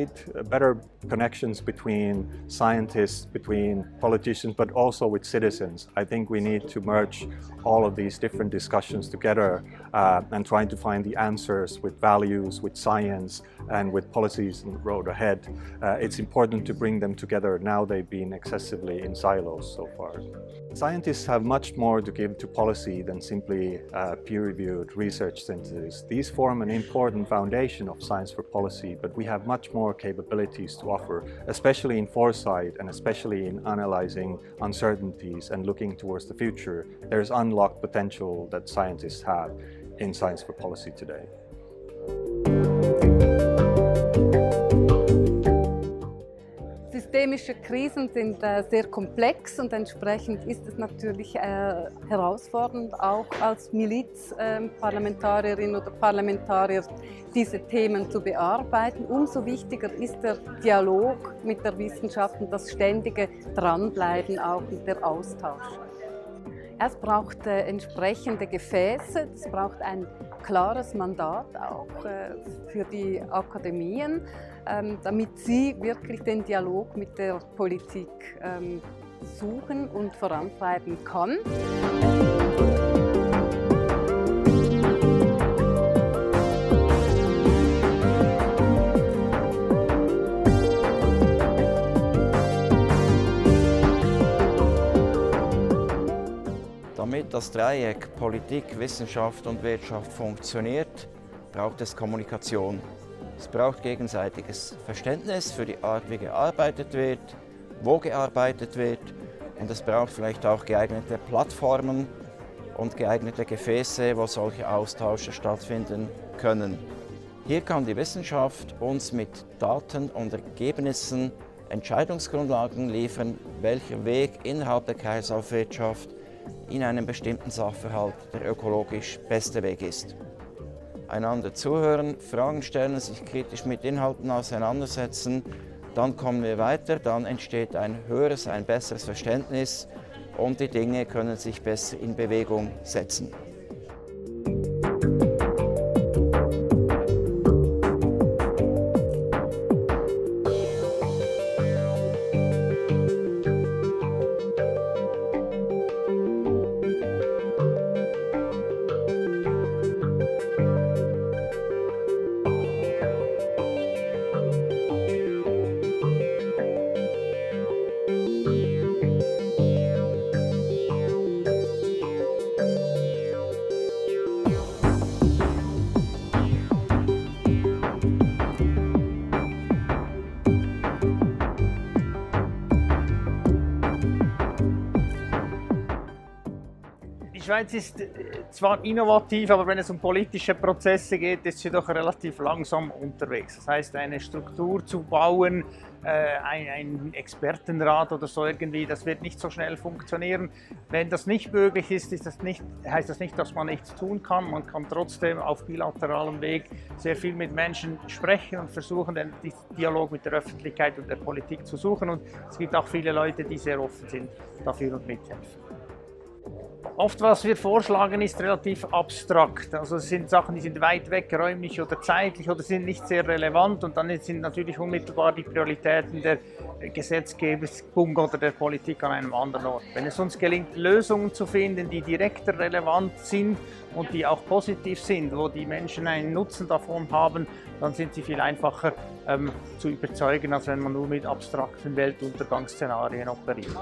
need better connections between scientists, between politicians, but also with citizens. I think we need to merge all of these different discussions together and trying to find the answers with values, with science, and with policies on the road ahead. It's important to bring them together. Now they've been excessively in silos so far. Scientists have much more to give to policy than simply peer-reviewed research centers. These form an important foundation of science for policy, but we have much more capabilities to offer, especially in foresight and especially in analyzing uncertainties and looking towards the future. There's unlocked potential that scientists have in science for policy today. Systemische Krisen sind sehr komplex und entsprechend ist es natürlich herausfordernd, auch als Milizparlamentarierin oder Parlamentarier diese Themen zu bearbeiten. Umso wichtiger ist der Dialog mit der Wissenschaft und das ständige Dranbleiben auch mit der Austausch. Es braucht entsprechende Gefäße, es braucht ein klares Mandat auch für die Akademien, damit sie wirklich den Dialog mit der Politik suchen und vorantreiben kann. Damit das Dreieck Politik, Wissenschaft und Wirtschaft funktioniert, braucht es Kommunikation. Es braucht gegenseitiges Verständnis für die Art, wie gearbeitet wird, wo gearbeitet wird, und es braucht vielleicht auch geeignete Plattformen und geeignete Gefäße, wo solche Austausche stattfinden können. Hier kann die Wissenschaft uns mit Daten und Ergebnissen Entscheidungsgrundlagen liefern, welcher Weg innerhalb der Kreislaufwirtschaft in einem bestimmten Sachverhalt der ökologisch beste Weg ist. Einander zuhören, Fragen stellen, sich kritisch mit Inhalten auseinandersetzen, dann kommen wir weiter, dann entsteht ein höheres, ein besseres Verständnis und die Dinge können sich besser in Bewegung setzen. Die Schweiz ist zwar innovativ, aber wenn es um politische Prozesse geht, ist sie doch relativ langsam unterwegs. Das heißt, eine Struktur zu bauen, ein Expertenrat oder so irgendwie, das wird nicht so schnell funktionieren. Wenn das nicht möglich ist, heißt das nicht, dass man nichts tun kann. Man kann trotzdem auf bilateralem Weg sehr viel mit Menschen sprechen und versuchen, den Dialog mit der Öffentlichkeit und der Politik zu suchen. Und es gibt auch viele Leute, die sehr offen sind dafür und mithelfen. Oft, was wir vorschlagen, ist relativ abstrakt. Also es sind Sachen, die sind weit weg, räumlich oder zeitlich, oder sind nicht sehr relevant. Und dann sind natürlich unmittelbar die Prioritäten der Gesetzgebung oder der Politik an einem anderen Ort. Wenn es uns gelingt, Lösungen zu finden, die direkter relevant sind und die auch positiv sind, wo die Menschen einen Nutzen davon haben, dann sind sie viel einfacher zu überzeugen, als wenn man nur mit abstrakten Weltuntergangsszenarien operiert.